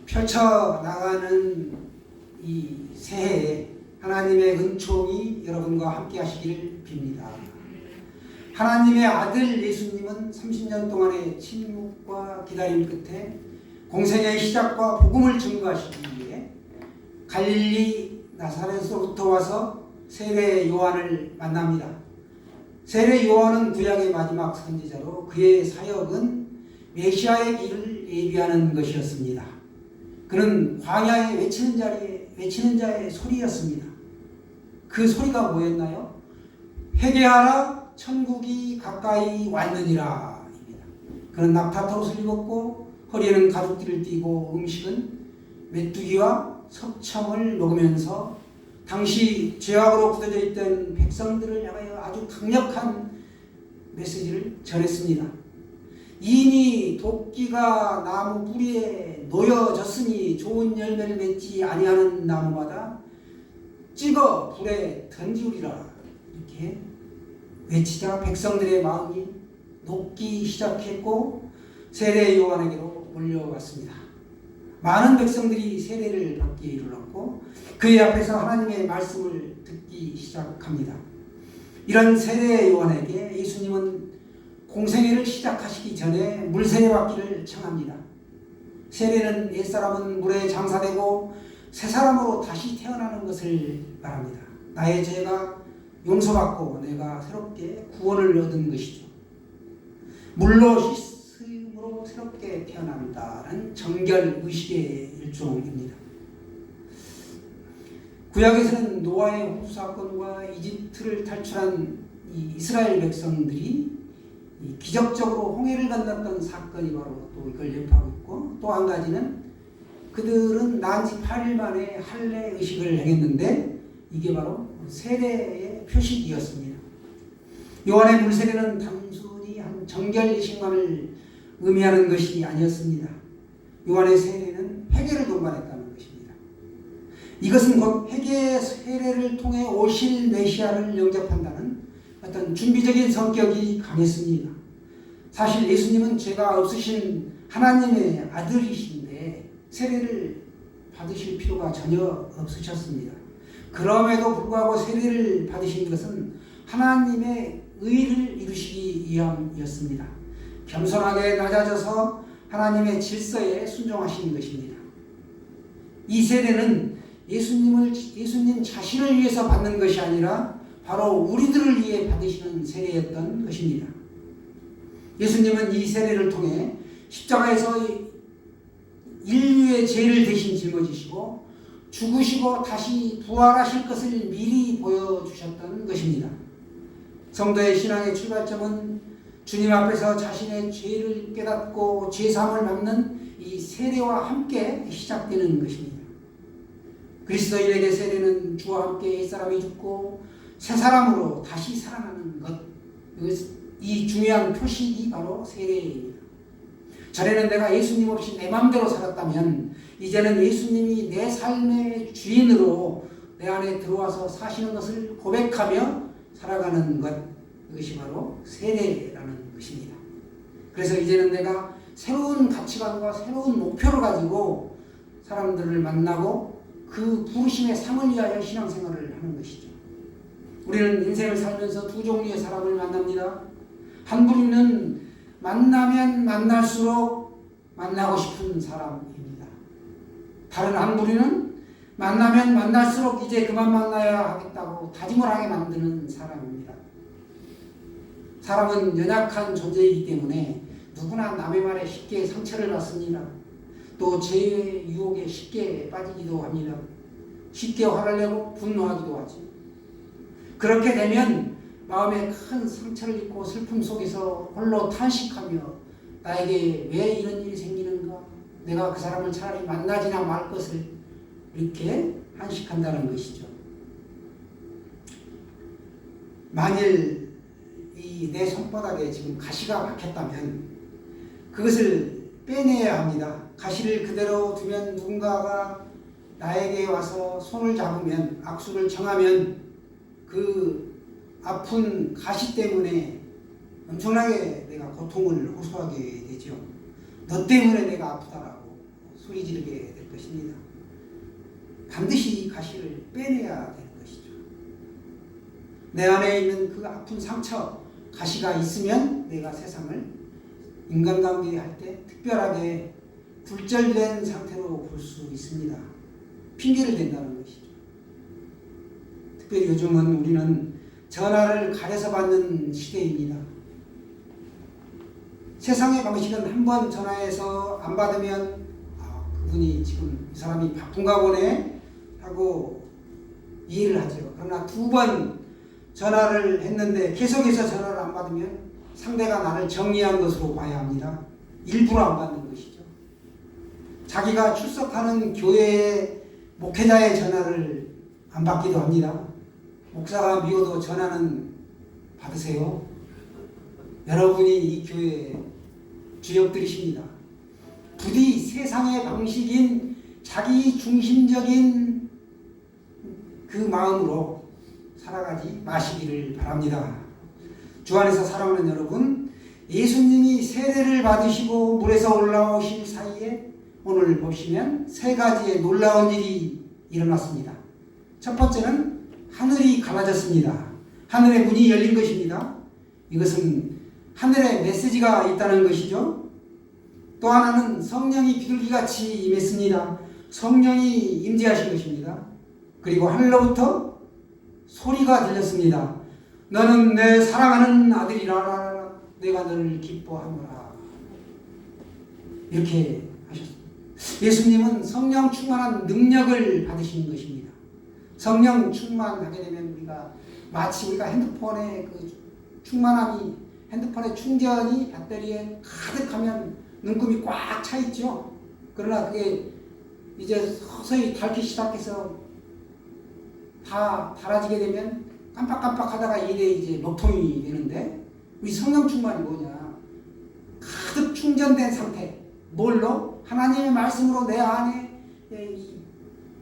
펼쳐나가는 이 새해에 하나님의 은총이 여러분과 함께 하시기를 빕니다. 하나님의 아들 예수님은 30년 동안의 침묵과 기다림 끝에 공생의 시작과 복음을 증거하시기 위해 갈릴리 나사렛으로부터 와서 세례 요한을 만납니다. 세례 요한은 구약의 마지막 선지자로 그의 사역은 메시아의 길을 예비하는 것이었습니다. 그는 광야에 외치는 자의 소리였습니다. 그 소리가 뭐였나요? 회개하라, 천국이 가까이 왔느니라 입니다. 그는 낙타옷을 입었고 허리에는 가죽띠를 띠고 음식은 메뚜기와 석청을 먹으면서 당시 죄악으로 굳어져 있던 백성들을 향하여 아주 강력한 메시지를 전했습니다. 이미 도끼가 나무 뿌리에 놓여졌으니 좋은 열매를 맺지 아니하는 나무마다 찍어 불에 던지우리라 이렇게 외치자 백성들의 마음이 녹기 시작했고 세례 요한에게로 몰려왔습니다. 많은 백성들이 세례를 받기에 이르렀고 그의 앞에서 하나님의 말씀을 듣기 시작합니다. 이런 세례 요한에게 예수님은 공생애를 시작하시기 전에 물세례 받기를 청합니다. 세례는 옛사람은 물에 장사되고 새사람으로 다시 태어나는 것을 말합니다. 나의 죄가 용서받고 내가 새롭게 구원을 얻은 것이죠. 물로 씻음으로 새롭게 태어난다는 정결 의식의 일종입니다. 구약에서는 노아의 홍수 사건과 이집트를 탈출한 이스라엘 백성들이 기적적으로 홍해를 건넜던 사건이 바로 또 이걸 예표하고 있고, 또 한 가지는 그들은 난지 8일 만에 할례 의식을 행했는데 이게 바로 세례의 표식이었습니다. 요한의 물세례는 단순히 한 정결 의식만을 의미하는 것이 아니었습니다. 요한의 세례는 회개를 동반했다는 것입니다. 이것은 곧 회개의 세례를 통해 오실 메시아를 영접한다는 어떤 준비적인 성격이 강했습니다. 사실 예수님은 죄가 없으신 하나님의 아들이신데 세례를 받으실 필요가 전혀 없으셨습니다. 그럼에도 불구하고 세례를 받으신 것은 하나님의 의를 이루시기 위함이었습니다. 겸손하게 낮아져서 하나님의 질서에 순종하신 것입니다. 이 세례는 예수님 자신을 위해서 받는 것이 아니라 바로 우리들을 위해 받으시는 세례였던 것입니다. 예수님은 이 세례를 통해 십자가에서 인류의 죄를 대신 짊어지시고 죽으시고 다시 부활하실 것을 미리 보여주셨던 것입니다. 성도의 신앙의 출발점은 주님 앞에서 자신의 죄를 깨닫고 죄사함을 받는 이 세례와 함께 시작되는 것입니다. 그리스도인에게 세례는 주와 함께 옛사람이 죽고 새 사람으로 다시 살아나는 것, 이 중요한 표식이 바로 세례입니다. 전에는 내가 예수님 없이 내 마음대로 살았다면 이제는 예수님이 내 삶의 주인으로 내 안에 들어와서 사시는 것을 고백하며 살아가는 것, 이것이 바로 세례라는 것입니다. 그래서 이제는 내가 새로운 가치관과 새로운 목표를 가지고 사람들을 만나고 그 부르심의 상을 위하여 신앙생활을 하는 것이죠. 우리는 인생을 살면서 두 종류의 사람을 만납니다. 한 부류는 만나면 만날수록 만나고 싶은 사람입니다. 다른 한 부류는 만나면 만날수록 이제 그만 만나야 하겠다고 다짐을 하게 만드는 사람입니다. 사람은 연약한 존재이기 때문에 누구나 남의 말에 쉽게 상처를 받습니다. 또 죄의 유혹에 쉽게 빠지기도 합니다. 쉽게 화를 내고 분노하기도 하죠. 그렇게 되면 마음에 큰 상처를 입고 슬픔 속에서 홀로 탄식하며 나에게 왜 이런 일이 생기는가? 내가 그 사람을 차라리 만나지나 말 것을 이렇게 한식한다는 것이죠. 만일 내 손바닥에 지금 가시가 박혔다면 그것을 빼내야 합니다. 가시를 그대로 두면 누군가가 나에게 와서 손을 잡으면 악수를 청하면 그 아픈 가시 때문에 엄청나게 내가 고통을 호소하게 되죠. 너 때문에 내가 아프다라고 소리 지르게 될 것입니다. 반드시 가시를 빼내야 되는 것이죠. 내 안에 있는 그 아픈 상처, 가시가 있으면 내가 세상을 인간관계 할 때 특별하게 굴절된 상태로 볼 수 있습니다. 핑계를 댄다는 것이죠. 특별히 요즘은 우리는 전화를 가려서 받는 시대입니다. 세상의 방식은 한 번 전화해서 안 받으면 그분이 지금 이 사람이 바쁜가 보네 하고 이해를 하죠. 그러나 두 번 전화를 했는데 계속해서 전화를 안 받으면 상대가 나를 정리한 것으로 봐야 합니다. 일부러 안 받는 것이죠. 자기가 출석하는 교회의 목회자의 전화를 안 받기도 합니다. 목사가 미워도 전화는 받으세요. 여러분이 이 교회의 주역들이십니다. 부디 세상의 방식인 자기 중심적인 그 마음으로 살아가지 마시기를 바랍니다. 주 안에서 사랑하는 여러분, 예수님이 세례를 받으시고 물에서 올라오실 사이에 오늘 보시면 세 가지의 놀라운 일이 일어났습니다. 첫 번째는 하늘이 갈라졌습니다. 하늘의 문이 열린 것입니다. 이것은 하늘에 메시지가 있다는 것이죠. 또 하나는 성령이 비둘기같이 임했습니다. 성령이 임재하신 것입니다. 그리고 하늘로부터 소리가 들렸습니다. 너는 내 사랑하는 아들이라 내가 너를 기뻐하노라. 이렇게 하셨습니다. 예수님은 성령 충만한 능력을 받으신 것입니다. 성령 충만하게 되면 우리가 마치 우리가 핸드폰에 그 충만함이 핸드폰의 충전이 배터리에 가득하면 눈금이 꽉 차 있죠. 그러나 그게 이제 서서히 닳기 시작해서 다 닳아지게 되면 깜빡깜빡 하다가 이게 이제 녹통이 되는데, 우리 성령 충만이 뭐냐? 가득 충전된 상태. 뭘로? 하나님의 말씀으로 내 안에 이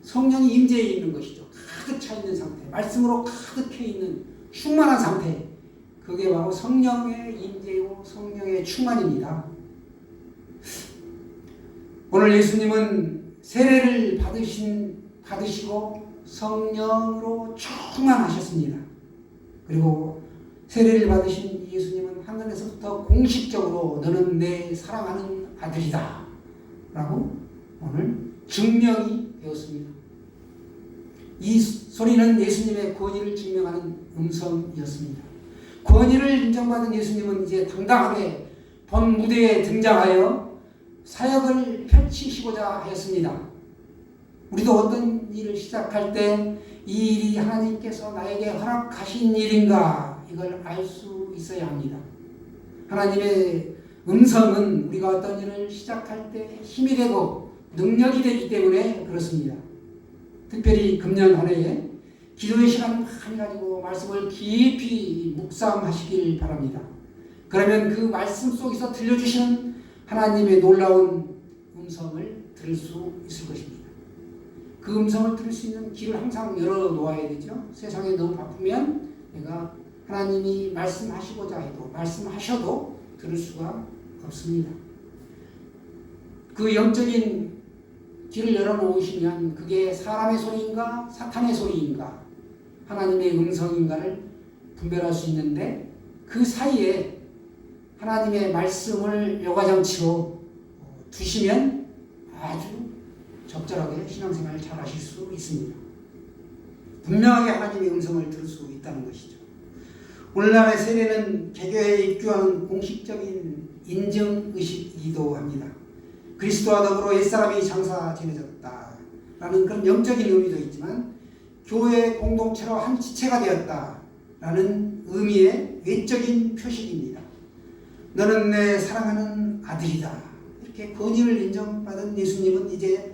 성령이 임재해 있는 것이죠. 가득 차 있는 상태. 말씀으로 가득해 있는 충만한 상태. 그게 바로 성령의 임재요 성령의 충만입니다. 오늘 예수님은 세례를 받으시고 성령으로 충만하셨습니다. 그리고 세례를 받으신 예수님은 하늘에서부터 공식적으로 너는 내 사랑하는 아들이다 라고 오늘 증명이 되었습니다. 이 소리는 예수님의 권위를 증명하는 음성이었습니다. 권위를 인정받은 예수님은 이제 당당하게 본 무대에 등장하여 사역을 펼치시고자 하였습니다. 우리도 어떤 일을 시작할 때 이 일이 하나님께서 나에게 허락하신 일인가 이걸 알 수 있어야 합니다. 하나님의 음성은 우리가 어떤 일을 시작할 때 힘이 되고 능력이 되기 때문에 그렇습니다. 특별히 금년 한 해에 기도의 시간 많이 가지고 말씀을 깊이 묵상하시길 바랍니다. 그러면 그 말씀 속에서 들려주시는 하나님의 놀라운 음성을 들을 수 있을 것입니다. 그 음성을 들을 수 있는 길을 항상 열어놓아야 되죠. 세상에 너무 바쁘면 내가 하나님이 말씀하시고자 해도 말씀하셔도 들을 수가 없습니다. 그 영적인 길을 열어놓으시면 그게 사람의 소리인가 사탄의 소리인가 하나님의 음성인가를 분별할 수 있는데, 그 사이에 하나님의 말씀을 여과장치로 두시면 아주 적절하게 신앙생활을 잘 하실 수 있습니다. 분명하게 하나님의 음성을 들을 수 있다는 것이죠. 오늘날의 세례는 개교에 입교하는 공식적인 인정의식이기도 합니다. 그리스도와 더불어 옛사람이 장사 지내졌다라는 그런 영적인 의미도 있지만 교회 공동체로 한 지체가 되었다라는 의미의 외적인 표식입니다. 너는 내 사랑하는 아들이다. 이렇게 권위를 인정받은 예수님은 이제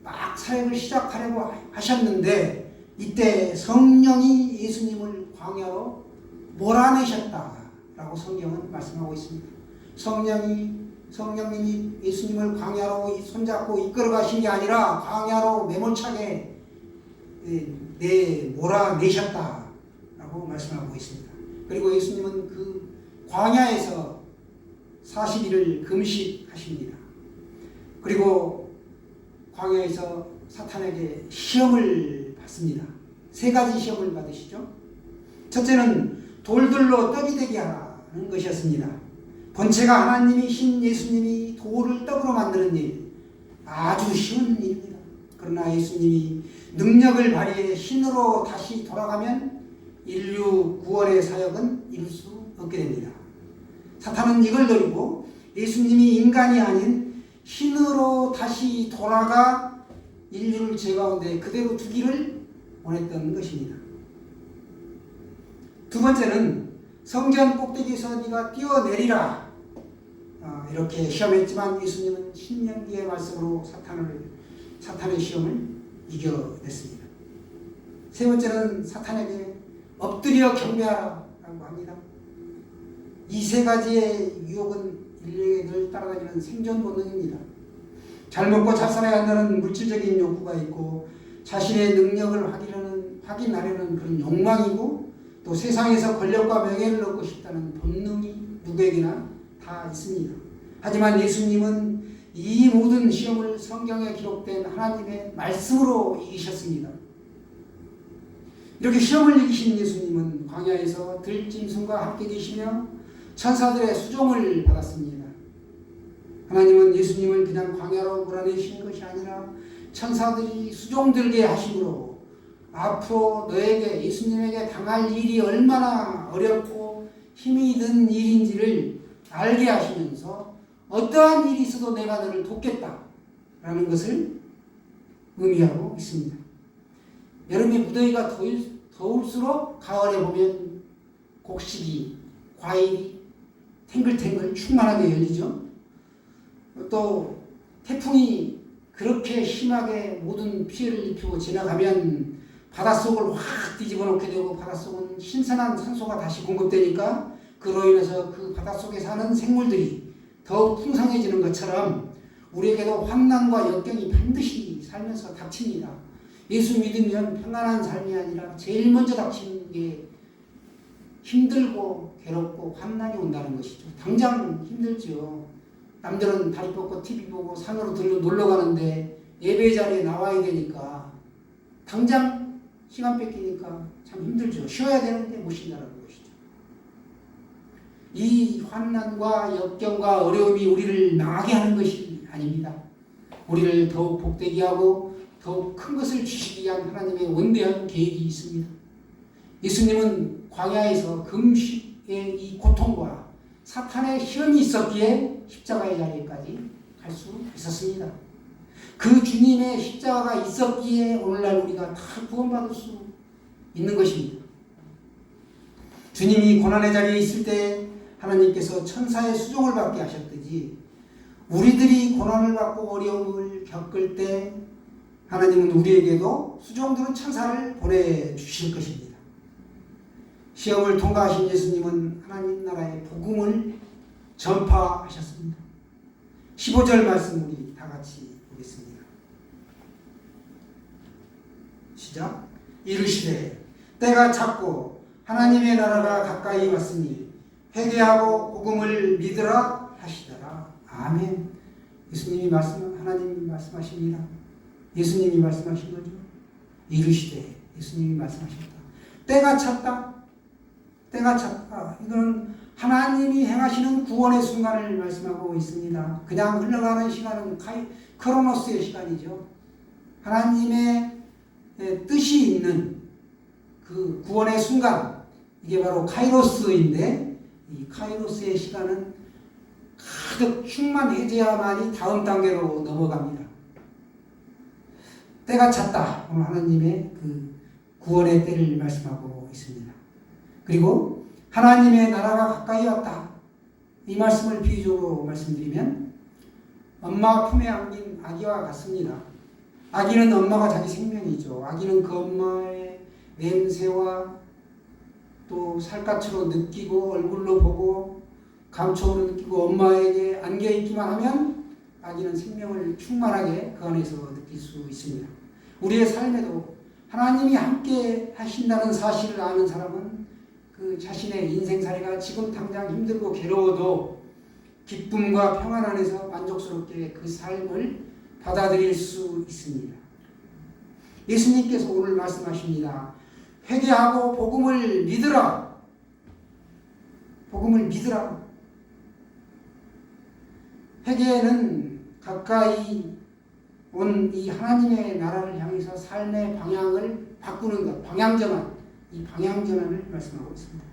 막 사역을 시작하려고 하셨는데, 이때 성령이 예수님을 광야로 몰아내셨다라고 성경은 말씀하고 있습니다. 성령님이 예수님을 광야로 손잡고 이끌어 가신 게 아니라 광야로 매몰차게 몰아내셨다라고 말씀하고 있습니다. 그리고 예수님은 그 광야에서 40일을 금식하십니다. 그리고 광야에서 사탄에게 시험을 받습니다. 세 가지 시험을 받으시죠. 첫째는 돌들로 떡이 되게 하라는 것이었습니다. 본체가 하나님이신 예수님이 돌을 떡으로 만드는 일, 아주 쉬운 일입니다. 그러나 예수님이 능력을 발휘해 신으로 다시 돌아가면 인류 구원의 사역은 이룰 수 없게 됩니다. 사탄은 이걸 노리고 예수님이 인간이 아닌 신으로 다시 돌아가 인류를 죄 가운데 그대로 두기를 원했던 것입니다. 두 번째는 성전 꼭대기에서 네가 뛰어내리라, 이렇게 시험했지만 예수님은 신명기의 말씀으로 사탄의 시험을 이겨냈습니다. 세 번째는 사탄에게 엎드려 경배하라고 합니다. 이 세 가지의 유혹은 인류에 늘 따라다니는 생존 본능입니다. 잘 먹고 잘 살아야 한다는 물질적인 욕구가 있고, 자신의 능력을 확인하려는 그런 욕망이고, 또 세상에서 권력과 명예를 얻고 싶다는 본능이 누구에게나 다 있습니다. 하지만 예수님은 이 모든 시험을 성경에 기록된 하나님의 말씀으로 이기셨습니다. 이렇게 시험을 이기신 예수님은 광야에서 들짐승과 함께 계시며 천사들의 수종을 받았습니다. 하나님은 예수님을 그냥 광야로 몰아내신 것이 아니라 천사들이 수종들게 하심으로 앞으로 너에게, 예수님에게 당할 일이 얼마나 어렵고 힘이 든 일인지를 알게 하시면서 어떠한 일이 있어도 내가 너를 돕겠다라는 것을 의미하고 있습니다. 여름에 무더위가 더울수록 가을에 보면 곡식이, 과일이 탱글탱글 충만하게 열리죠. 또 태풍이 그렇게 심하게 모든 피해를 입히고 지나가면 바닷속을 확 뒤집어 놓게 되고, 바닷속은 신선한 산소가 다시 공급되니까 그로 인해서 그 바닷속에 사는 생물들이 더욱 풍성해지는 것처럼 우리에게도 환난과 역경이 반드시 살면서 닥칩니다. 예수 믿으면 평안한 삶이 아니라 제일 먼저 닥치는 게 힘들고 괴롭고 환난이 온다는 것이죠. 당장 힘들죠. 남들은 다리 뻗고 TV 보고 산으로 놀러 가는데 예배 자리에 나와야 되니까 당장 시간 뺏기니까 참 힘들죠. 쉬어야 되는데 못 쉰다는 것이죠. 이 환난과 역경과 어려움이 우리를 망하게 하는 것이 아닙니다. 우리를 더욱 복되게 하고 더욱 큰 것을 주시기 위한 하나님의 원대한 계획이 있습니다. 예수님은 광야에서 금식의 이 고통과 사탄의 시험이 있었기에 십자가의 자리까지 갈 수 있었습니다. 그 주님의 십자가가 있었기에 오늘날 우리가 다 구원받을 수 있는 것입니다. 주님이 고난의 자리에 있을 때 하나님께서 천사의 수종을 받게 하셨듯이 우리들이 고난을 받고 어려움을 겪을 때 하나님은 우리에게도 수종들은 천사를 보내주실 것입니다. 시험을 통과하신 예수님은 하나님 나라의 복음을 전파하셨습니다. 15절 말씀 우리 다 같이 보겠습니다. 시작. 이르시되 때가 찼고 하나님의 나라가 가까이 왔으니 회개하고 복음을 믿으라 하시더라. 아멘. 예수님이 하나님이 말씀하십니다. 예수님이 말씀하신 거죠. 이르시되 예수님이 말씀하셨다. 때가 찼다. 때가 찼다. 이거는 하나님이 행하시는 구원의 순간을 말씀하고 있습니다. 그냥 흘러가는 시간은 크로노스의 시간이죠. 하나님의 뜻이 있는 그 구원의 순간, 이게 바로 카이로스인데, 이 카이로스의 시간은 가득 충만해져야만이 다음 단계로 넘어갑니다. 때가 찼다. 오늘 하나님의 그 구원의 때를 말씀하고 있습니다. 그리고 하나님의 나라가 가까이 왔다. 이 말씀을 비유적으로 말씀드리면 엄마 품에 안긴 아기와 같습니다. 아기는 엄마가 자기 생명이죠. 아기는 그 엄마의 냄새와 또 살갗으로 느끼고 얼굴로 보고 감촉으로 느끼고 엄마에게 안겨있기만 하면 아기는 생명을 충만하게 그 안에서 느낄 수 있습니다. 우리의 삶에도 하나님이 함께 하신다는 사실을 아는 사람은 그 자신의 인생살이가 지금 당장 힘들고 괴로워도 기쁨과 평안 안에서 만족스럽게 그 삶을 받아들일 수 있습니다. 예수님께서 오늘 말씀하십니다. 회개하고 복음을 믿으라. 복음을 믿으라. 회개는 가까이 온 이 하나님의 나라를 향해서 삶의 방향을 바꾸는 것, 방향전환, 이 방향전환을 말씀하고 있습니다.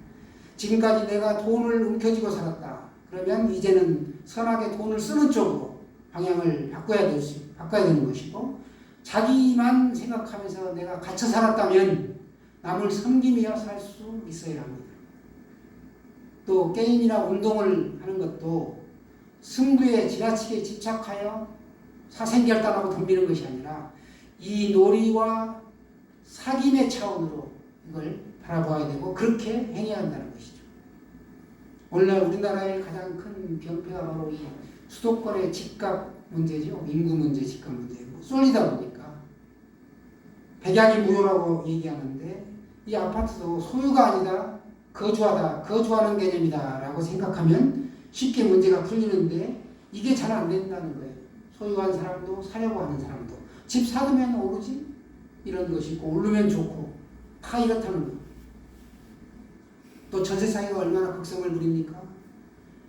지금까지 내가 돈을 움켜쥐고 살았다. 그러면 이제는 선하게 돈을 쓰는 쪽으로 방향을 바꿔야 되는 것이고, 자기만 생각하면서 내가 갇혀 살았다면 남을 섬기며 살 수 있어야 합니다. 또 게임이나 운동을 하는 것도 승부에 지나치게 집착하여 사생결단하고 덤비는 것이 아니라 이 놀이와 사귐의 차원으로 이걸 바라봐야 되고 그렇게 행해야 한다는 것이죠. 오늘날 우리나라의 가장 큰 병폐가 바로 이 수도권의 집값 문제죠. 인구 문제, 집값 문제. 쏠리다 보니까 백약이 무효라고 얘기하는데 이 아파트도 소유가 아니다, 거주하다, 거주하는 개념이다 라고 생각하면 쉽게 문제가 풀리는데 이게 잘 안 된다는 거예요. 소유한 사람도 사려고 하는 사람도 집 사두면 오르지 이런 것이 있고 오르면 좋고 다 이렇다는 거예요. 또 전세 사기가 얼마나 극성을 부립니까?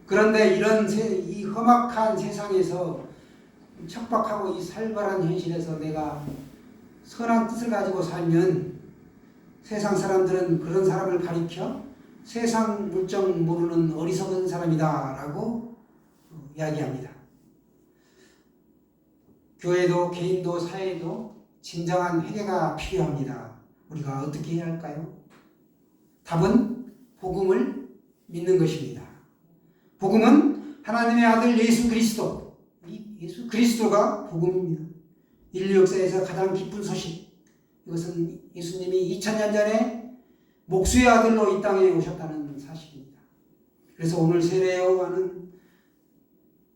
그런데 이런 이 험악한 세상에서 척박하고 이 살벌한 현실에서 내가 선한 뜻을 가지고 살면 세상 사람들은 그런 사람을 가리켜 세상 물정 모르는 어리석은 사람이다 라고 이야기합니다. 교회도 개인도 사회도 진정한 회개가 필요합니다. 우리가 어떻게 해야 할까요? 답은 복음을 믿는 것입니다. 복음은 하나님의 아들 예수 그리스도, 예수 그리스도가 복음입니다. 인류 역사에서 가장 기쁜 소식, 이것은 예수님이 2000년 전에 목수의 아들로 이 땅에 오셨다는 사실입니다. 그래서 오늘 세례요한은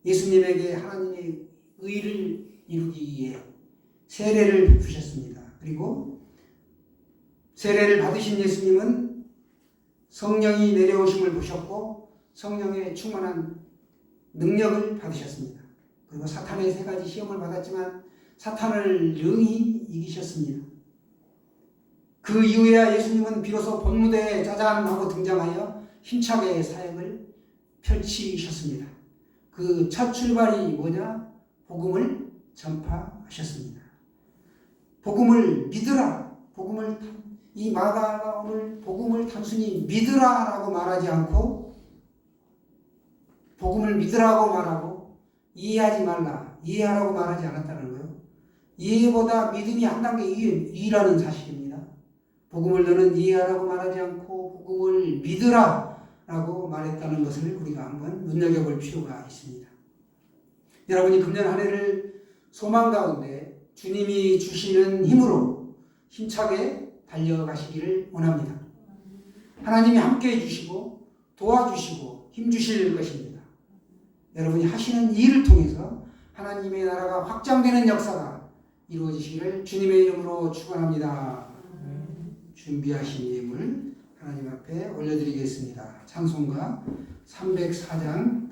예수님에게 하나님의 의를 이루기 위해 세례를 베푸셨습니다. 그리고 세례를 받으신 예수님은 성령이 내려오심을 보셨고 성령의 충만한 능력을 받으셨습니다. 그리고 사탄의 3가지 시험을 받았지만 사탄을 능히 이기셨습니다. 그 이후에야 예수님은 비로소 본무대에 짜잔 하고 등장하여 힘차게 사역을 펼치셨습니다. 그 첫 출발이 뭐냐? 복음을 전파하셨습니다. 복음을 믿으라. 이 마가가 오늘 복음을 단순히 믿으라라고 말하지 않고 복음을 믿으라고 말하고 이해하지 말라, 이해하라고 말하지 않았다는 거예요. 이해보다 믿음이 한 단계 위라는 사실입니다. 복음을 너는 이해하라고 말하지 않고 복음을 믿으라라고 말했다는 것을 우리가 한번 눈여겨볼 필요가 있습니다. 여러분이 금년 한 해를 소망 가운데 주님이 주시는 힘으로 힘차게 달려가시기를 원합니다. 하나님이 함께해 주시고 도와주시고 힘주실 것입니다. 여러분이 하시는 일을 통해서 하나님의 나라가 확장되는 역사가 이루어지시기를 주님의 이름으로 축원합니다. 준비하신 예물 하나님 앞에 올려드리겠습니다. 찬송가 304장